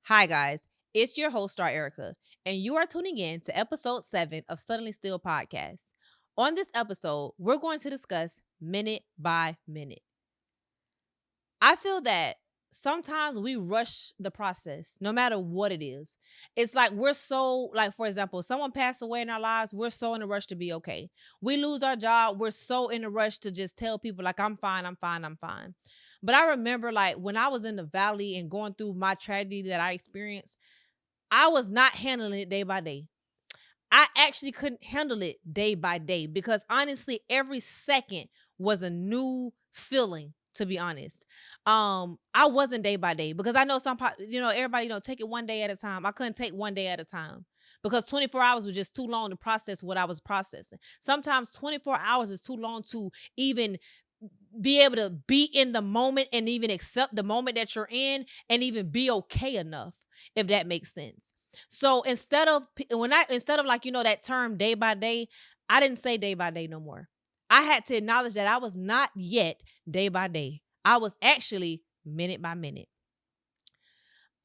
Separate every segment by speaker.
Speaker 1: Hi, guys. It's your host, star Ericka, and you are tuning in to episode 7 of Suddenly Still podcast. On this episode, we're going to discuss minute by minute. I feel that sometimes we rush the process, no matter what it is. It's like we're so, like, for example, someone passed away in our lives, we're so in a rush to be okay. We lose our job, we're so in a rush to just tell people, like, I'm fine, I'm fine, I'm fine. But I remember, like, when I was in the valley and going through my tragedy that I experienced, I was not handling it day by day. I actually couldn't handle it day by day because honestly, every second was a new feeling. To be honest, I wasn't day by day because I know everybody take it one day at a time. I couldn't take one day at a time because 24 hours was just too long to process what I was processing. Sometimes 24 hours is too long to even be able to be in the moment and even accept the moment that you're in and even be okay enough, if that makes sense. So instead of that term day by day, I didn't say day by day no more. I had to acknowledge that I was not yet day by day. I was actually minute by minute.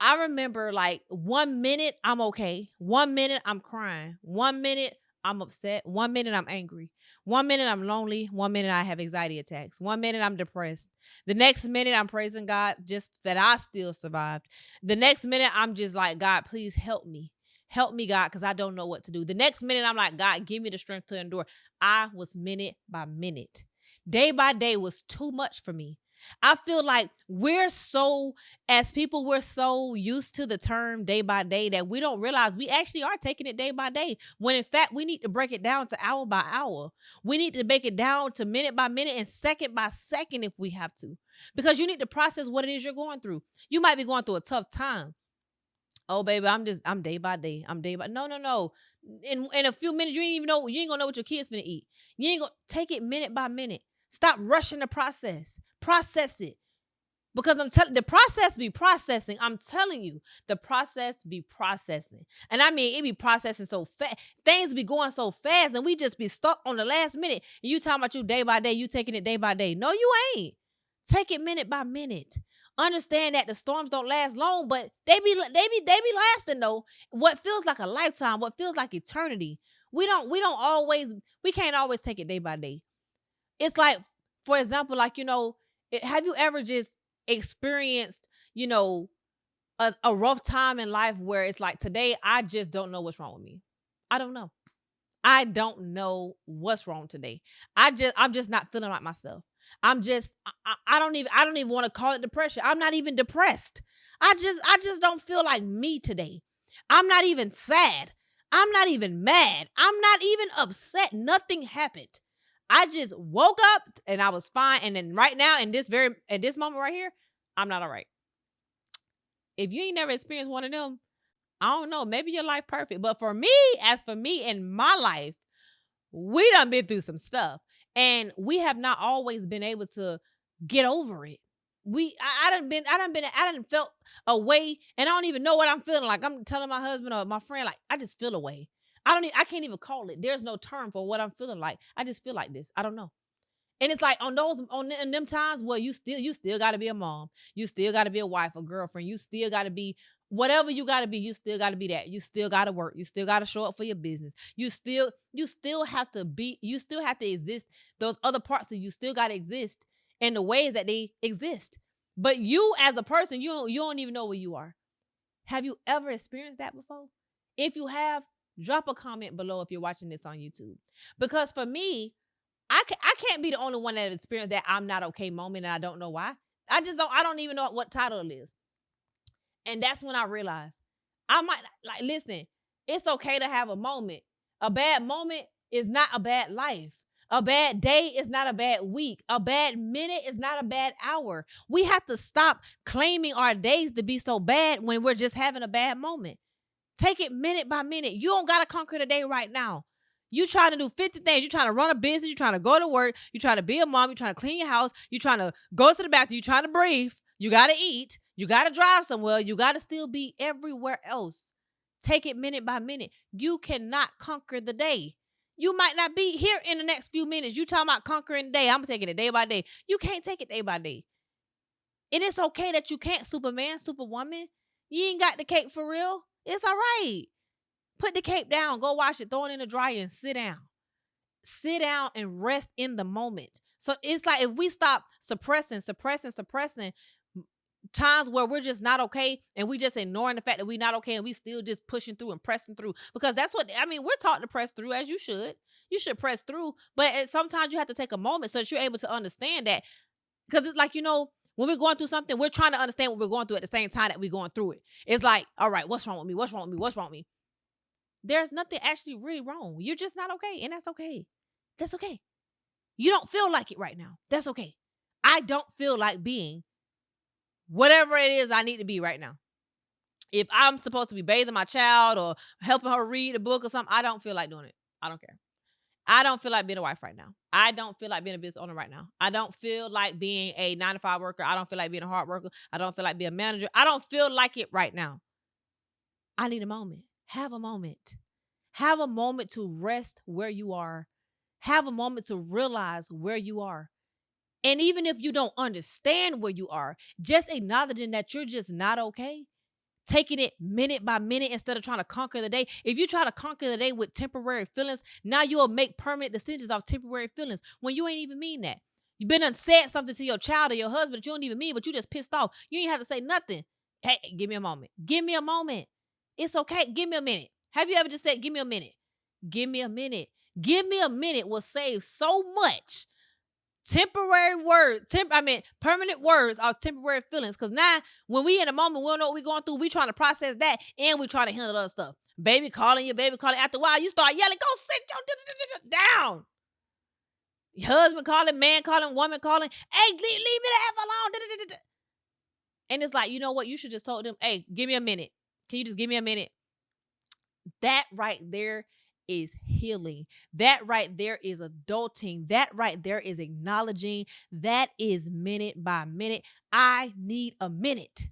Speaker 1: I remember, like, 1 minute I'm okay. 1 minute I'm crying. 1 minute I'm upset. 1 minute I'm angry. 1 minute I'm lonely. 1 minute I have anxiety attacks. 1 minute I'm depressed. The next minute I'm praising God just that I still survived. The next minute I'm just like, God, please help me. Help me, God, because I don't know what to do. The next minute I'm like, God, give me the strength to endure. I was minute by minute. Day by day was too much for me. I feel like as people, we're so used to the term day by day that we don't realize we actually are taking it day by day. When in fact, we need to break it down to hour by hour. We need to make it down to minute by minute and second by second if we have to. Because you need to process what it is you're going through. You might be going through a tough time. Oh, baby, I'm day by day. No. In a few minutes, you ain't gonna know what your kids finna eat. You ain't gonna take it minute by minute. Stop rushing the process. Process it. Because the process be processing. I'm telling you, the process be processing. And I mean, it be processing so fast. Things be going so fast and we just be stuck on the last minute. And you talking about you day by day, you taking it day by day. No, you ain't. Take it minute by minute. Understand that the storms don't last long, but they be lasting though. What feels like a lifetime, what feels like eternity. We can't always take it day by day. It's like, for example, like, have you ever just experienced, a rough time in life where it's like, today, I just don't know what's wrong with me. I don't know. I don't know what's wrong today. I'm just not feeling like myself. I don't even want to call it depression. I'm not even depressed. I just don't feel like me today. I'm not even sad. I'm not even mad. I'm not even upset. Nothing happened. I just woke up and I was fine. And then right now, at this moment right here, I'm not all right. If you ain't never experienced one of them, I don't know. Maybe your life perfect. But as for me in my life, we done been through some stuff. And we have not always been able to get over it. I done felt a way, and I don't even know what I'm feeling like. I'm telling my husband or my friend, like, I just feel a way. I can't even call it. There's no term for what I'm feeling like. I just feel like this. I don't know. And it's like in them times where you still got to be a mom. You still got to be a wife, a girlfriend. You still got to be whatever you got to be. You still got to be that. You still got to work. You still got to show up for your business. You still have to exist. Those other parts of you still got to exist in the ways that they exist. But you as a person, you don't even know where you are. Have you ever experienced that before? If you have, drop a comment below if you're watching this on YouTube. Because for me, I can't be the only one that experienced that I'm not okay moment and I don't know why. I don't even know what title it is. And that's when I realized listen, it's okay to have a moment. A bad moment is not a bad life. A bad day is not a bad week. A bad minute is not a bad hour. We have to stop claiming our days to be so bad when we're just having a bad moment. Take it minute by minute. You don't got to conquer the day right now. You trying to do 50 things. You trying to run a business. You trying to go to work. You trying to be a mom. You trying to clean your house. You trying to go to the bathroom. You trying to breathe. You got to eat. You got to drive somewhere. You got to still be everywhere else. Take it minute by minute. You cannot conquer the day. You might not be here in the next few minutes. You talking about conquering the day. I'm taking it day by day. You can't take it day by day. And it's okay that you can't, Superman, Superwoman. You ain't got the cape for real. It's all right. Put the cape down. Go wash it. Throw it in the dryer and sit down. Sit down and rest in the moment. So it's like if we stop suppressing times where we're just not okay and we just ignoring the fact that we're not okay and we still just pushing through and pressing through, because that's what I mean. We're taught to press through, as you should press through, but sometimes you have to take a moment so that you're able to understand that, because it's like, when we're going through something, we're trying to understand what we're going through at the same time that we're going through it. It's like, all right, what's wrong with me? What's wrong with me? What's wrong with me? There's nothing actually really wrong. You're just not okay, and that's okay. That's okay. You don't feel like it right now. That's okay. I don't feel like being whatever it is I need to be right now. If I'm supposed to be bathing my child or helping her read a book or something, I don't feel like doing it. I don't care. I don't feel like being a wife right now. I don't feel like being a business owner right now. I don't feel like being a 9-to-5 worker. I don't feel like being a hard worker. I don't feel like being a manager. I don't feel like it right now. I need a moment. Have a moment. Have a moment to rest where you are. Have a moment to realize where you are. And even if you don't understand where you are, just acknowledging that you're just not okay. Taking it minute by minute instead of trying to conquer the day. If you try to conquer the day with temporary feelings, now you'll make permanent decisions off temporary feelings when you ain't even mean that. You've been said something to your child or your husband that you don't even mean, but you just pissed off. You ain't have to say nothing. Hey, give me a moment. Give me a moment. It's okay. Give me a minute. Have you ever just said, give me a minute? Give me a minute. Give me a minute will save so much. Permanent words are temporary feelings. Because now, when we in a moment, we don't know what we're going through. We trying to process that, and we trying to handle other stuff. Baby calling. After a while, you start yelling, go sit your down. Your husband calling, man calling, woman calling. Hey, leave me the F alone. And it's like, you know what? You should just told them, hey, give me a minute. Can you just give me a minute? That right there is healing. That right there is adulting. That right there is acknowledging. That is minute by minute. I need a minute.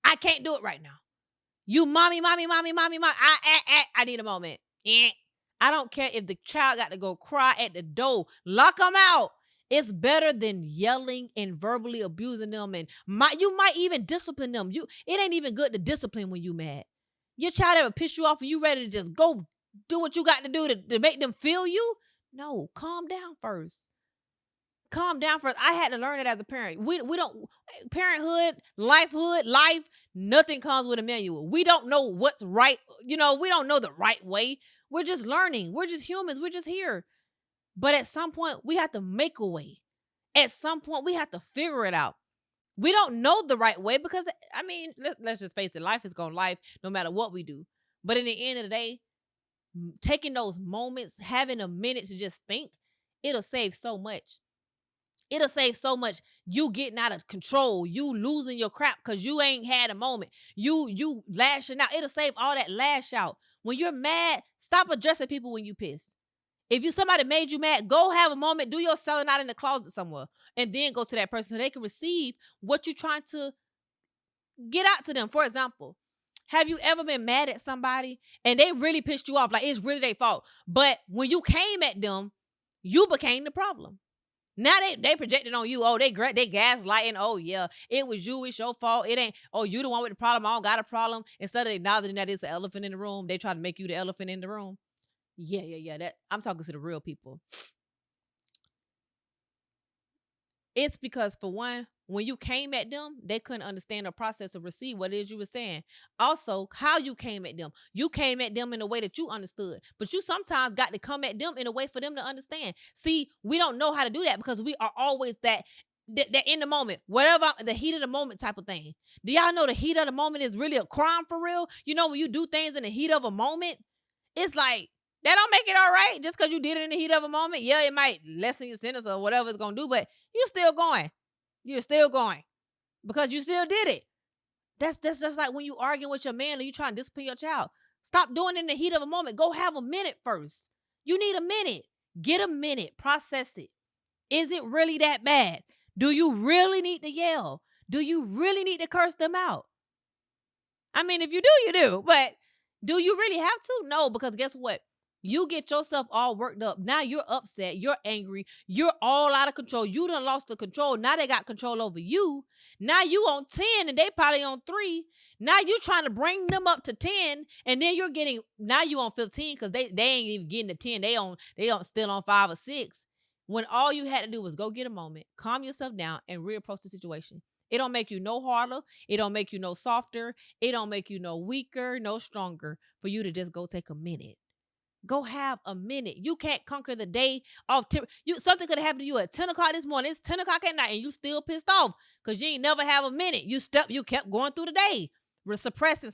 Speaker 1: I can't do it right now. You mommy. I need a moment. I don't care if the child got to go cry at the door. Lock them out. It's better than yelling and verbally abusing them. And you might even discipline them. It ain't even good to discipline when you mad. Your child ever piss you off and you ready to just go do what you got to do to make them feel you? No, calm down first. Calm down first. I had to learn it as a parent. We don't, parenthood, life, nothing comes with a manual. We don't know what's right. We don't know the right way. We're just learning. We're just humans. We're just here. But at some point, we have to make a way. At some point, we have to figure it out. We don't know the right way because, let's just face it. Life is going to life no matter what we do. But in the end of the day, taking those moments, having a minute to just think, it'll save so much. It'll save so much. You getting out of control. You losing your crap because you ain't had a moment. You lashing out. It'll save all that lash out. When you're mad, stop addressing people when you pissed. If somebody made you mad, go have a moment, do your selling out in the closet somewhere, and then go to that person so they can receive what you're trying to get out to them. For example, have you ever been mad at somebody and they really pissed you off? Like, it's really their fault. But when you came at them, you became the problem. Now they projected on you. Oh, they gaslighting. Oh, yeah, it was you. It's your fault. It ain't, oh, you the one with the problem. I don't got a problem. Instead of acknowledging that it's the elephant in the room, they try to make you the elephant in the room. Yeah. That I'm talking to the real people. It's because, for one, when you came at them, they couldn't understand the process of receive what it is you were saying. Also, how you came at them. You came at them in a way that you understood. But you sometimes got to come at them in a way for them to understand. See, we don't know how to do that because we are always that in the moment, whatever, the heat of the moment type of thing. Do y'all know the heat of the moment is really a crime for real? When you do things in the heat of a moment, it's like, that don't make it all right just because you did it in the heat of a moment. Yeah, it might lessen your sentence or whatever it's going to do, but you're still going. You're still going because you still did it. That's just like when you arguing with your man or you trying to discipline your child. Stop doing it in the heat of a moment. Go have a minute first. You need a minute. Get a minute. Process it. Is it really that bad? Do you really need to yell? Do you really need to curse them out? If you do, you do. But do you really have to? No, because guess what? You get yourself all worked up. Now you're upset. You're angry. You're all out of control. You done lost the control. Now they got control over you. Now you on 10 and they probably on 3. Now you trying to bring them up to 10 and then you're getting, now you on 15 because they ain't even getting to 10. They on still on 5 or 6. When all you had to do was go get a moment, calm yourself down and reapproach the situation. It don't make you no harder. It don't make you no softer. It don't make you no weaker, no stronger for you to just go take a minute. Go have a minute. You can't conquer the day off. Something could have happened to you at 10 o'clock this morning. It's 10 o'clock at night and you still pissed off because you ain't never have a minute. You kept going through the day. We're suppressing.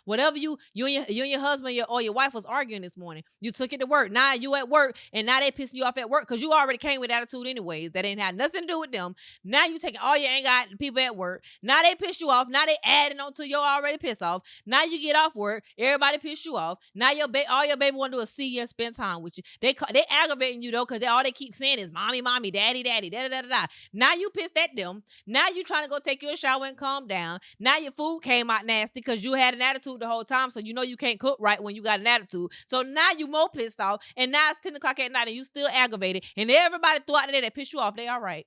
Speaker 1: Whatever you and your husband or your wife was arguing this morning, you took it to work. Now you at work and now they pissing you off at work because you already came with attitude anyways. That ain't had nothing to do with them. Now you taking all your anger out people at work. Now they piss you off. Now they adding on to your already piss off. Now you get off work. Everybody piss you off. Now all your baby want to do is see you and spend time with you. They aggravating you though because all they keep saying is mommy, daddy, da da da da. Now you pissed at them. Now you trying to go take your shower and calm down. Now your food came out nasty because you had an attitude the whole time, so you know you can't cook right when you got an attitude. So now you more pissed off, and now it's 10 o'clock at night and you still aggravated, and everybody throughout the day that pissed you off, they all right.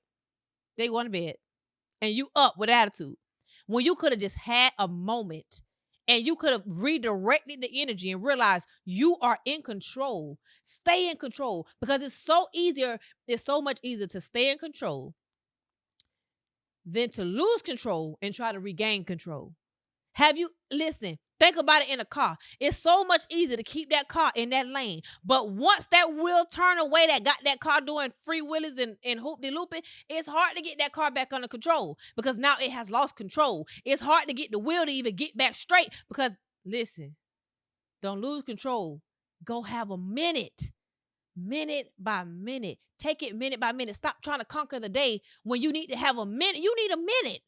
Speaker 1: They going to bed. And you up with attitude. When you could have just had a moment and you could have redirected the energy and realized you are in control. Stay in control because it's so much easier to stay in control than to lose control and try to regain control. Think about it in a car. It's so much easier to keep that car in that lane. But once that wheel turn away that got that car doing free wheelies and hoop-de-looping, it's hard to get that car back under control because now it has lost control. It's hard to get the wheel to even get back straight because, listen, don't lose control. Go have a minute by minute. Take it minute by minute. Stop trying to conquer the day when you need to have a minute. You need a minute.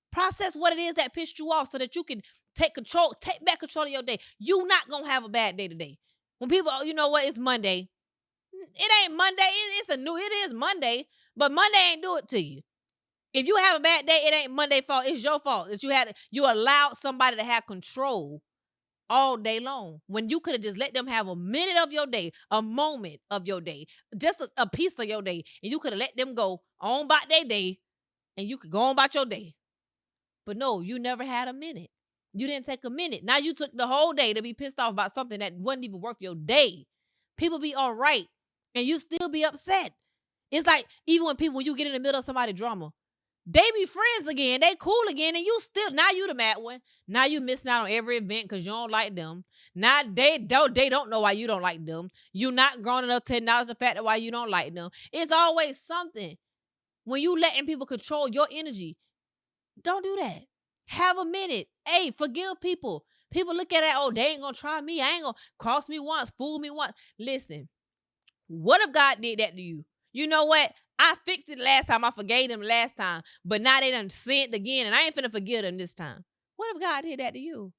Speaker 1: Process what it is that pissed you off so that you can take back control of your day. You not going to have a bad day today. When people, you know what, it's Monday. It ain't Monday. It is Monday, but Monday ain't do it to you. If you have a bad day, it ain't Monday's fault. It's your fault that you allowed somebody to have control all day long when you could have just let them have a minute of your day, a moment of your day, just a piece of your day, and you could have let them go on about their day and you could go on about your day. But no, you never had a minute. You didn't take a minute. Now you took the whole day to be pissed off about something that wasn't even worth your day. People be all right, and you still be upset. It's like even when you get in the middle of somebody's drama, they be friends again, they cool again, and now you the mad one. Now you missing out on every event because you don't like them. Now they don't know why you don't like them. You not grown enough to acknowledge the fact that why you don't like them. It's always something. When you letting people control your energy, don't do that. Have a minute. Hey, forgive people. People look at that, they ain't gonna try me. I ain't gonna cross me once, fool me once. Listen, what if God did that to you? You know what? I fixed it last time. I forgave them last time. But now they done sinned again, and I ain't finna forgive them this time. What if God did that to you?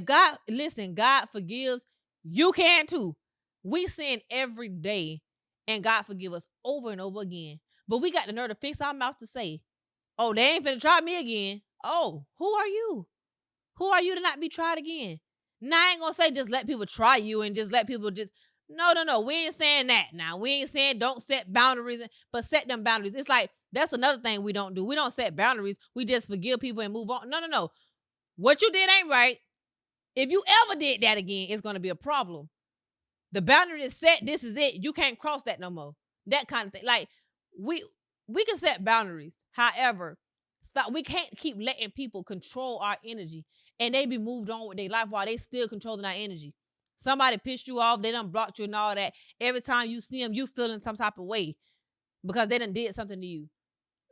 Speaker 1: God forgives, you can too. We sin every day, and God forgive us over and over again. But we got the nerve to fix our mouth to say, they ain't finna try me again. Who are you? Who are you to not be tried again? Now, I ain't gonna say just let people try you and just let people just, no. We ain't saying that. Now, we ain't saying don't set boundaries, but set them boundaries. It's like, that's another thing we don't do. We don't set boundaries. We just forgive people and move on. No. What you did ain't right. If you ever did that again, it's gonna be a problem. The boundary is set. This is it. You can't cross that no more. That kind of thing. Like, we can set boundaries. However, we can't keep letting people control our energy and they be moved on with their life while they still controlling our energy. Somebody pissed you off, they done blocked you and all that. Every time you see them, you feeling some type of way because they done did something to you.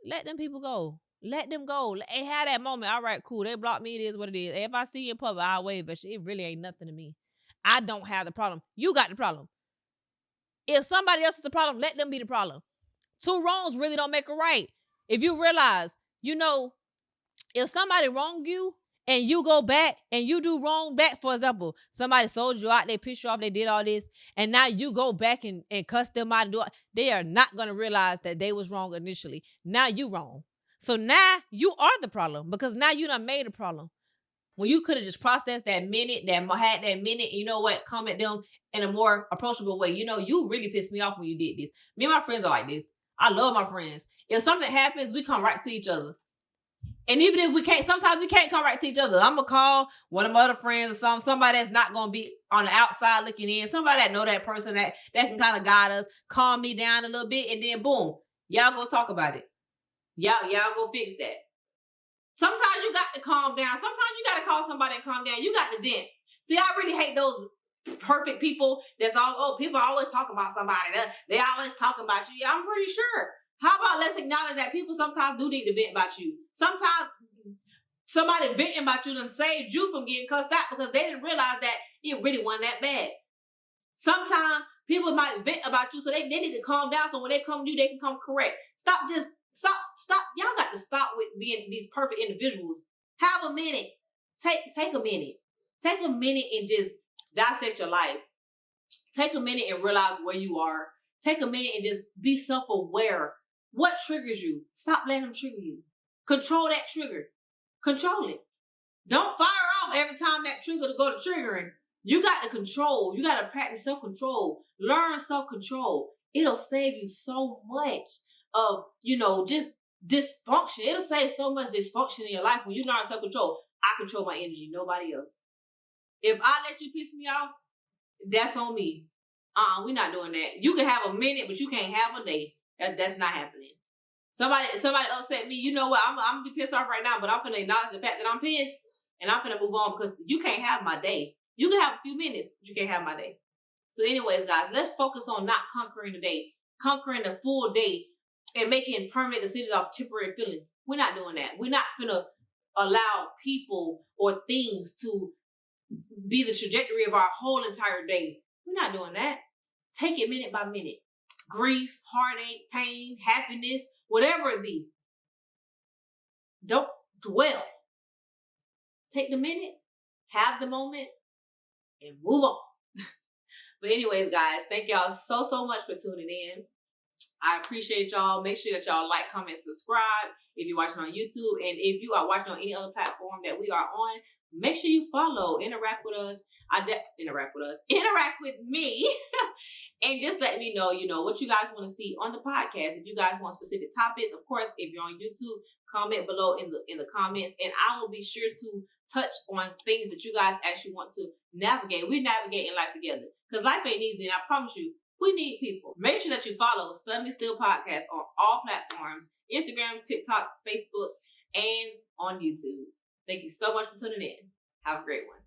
Speaker 1: Let them people go. Let them go. They had that moment. All right, cool. They blocked me. It is what it is. If I see you in public, I'll wave, but it really ain't nothing to me. I don't have the problem. You got the problem. If somebody else is the problem, let them be the problem. Two wrongs really don't make a right. If you realize, if somebody wronged you and you go back and you do wrong back, for example, somebody sold you out, they pissed you off, they did all this, and now you go back and cuss them out and do it, they are not going to realize that they was wrong initially. Now you wrong. So now you are the problem because now you done made a problem. When you could have just processed that minute, had that minute, you know what, come at them in a more approachable way. You know, you really pissed me off when you did this. Me and my friends are like this. I love my friends. If something happens, we come right to each other. And even if we can't, sometimes we can't come right to each other. I'm going to call one of my other friends or somebody that's not going to be on the outside looking in, somebody that know that person that can kind of guide us, calm me down a little bit, and then boom, y'all go talk about it. Y'all go fix that. Sometimes you got to calm down. Sometimes you got to call somebody and calm down. You got to vent. See, I really hate those perfect people that's people always talking about somebody. They always talking about you. Yeah, I'm pretty sure. How about let's acknowledge that people sometimes do need to vent about you. Sometimes somebody venting about you done saved you from getting cussed out because they didn't realize that it really wasn't that bad. Sometimes people might vent about you, so they need to calm down so when they come to you, they can come correct. Stop. Y'all got to stop with being these perfect individuals. Have a minute. Take a minute. Take a minute and just dissect your life. Take a minute and realize where you are. Take a minute and just be self-aware. What triggers you? Stop letting them trigger you. Control that trigger. Control it. Don't fire off every time that trigger to go to triggering. You got to control. You got to practice self-control. Learn self-control. It'll save you so much of, just dysfunction. It'll save so much dysfunction in your life when you learn self-control. I control my energy, nobody else. If I let you piss me off, that's on me. We're not doing that. You can have a minute, but you can't have a day. That's not happening. Somebody upset me. You know what? I'm gonna be pissed off right now, but I'm gonna acknowledge the fact that I'm pissed and I'm gonna move on because you can't have my day. You can have a few minutes, but you can't have my day. So anyways, guys, let's focus on not conquering the day, conquering the full day and making permanent decisions off temporary feelings. We're not doing that. We're not gonna allow people or things to be the trajectory of our whole entire day. We're not doing that. Take it minute by minute. Grief, heartache, pain, happiness, whatever it be. Don't dwell. Take the minute, have the moment, and move on. But anyways, guys, thank y'all so much for tuning in. I appreciate y'all. Make sure that y'all like, comment, subscribe if you're watching on YouTube. And if you are watching on any other platform that we are on, make sure you follow, interact with us. Interact with me. And just let me know, what you guys want to see on the podcast. If you guys want specific topics, of course, if you're on YouTube, comment below in the comments. And I will be sure to touch on things that you guys actually want to navigate. We're navigating life together. Because life ain't easy, and I promise you, we need people. Make sure that you follow Suddenly Still Podcast on all platforms, Instagram, TikTok, Facebook, and on YouTube. Thank you so much for tuning in. Have a great one.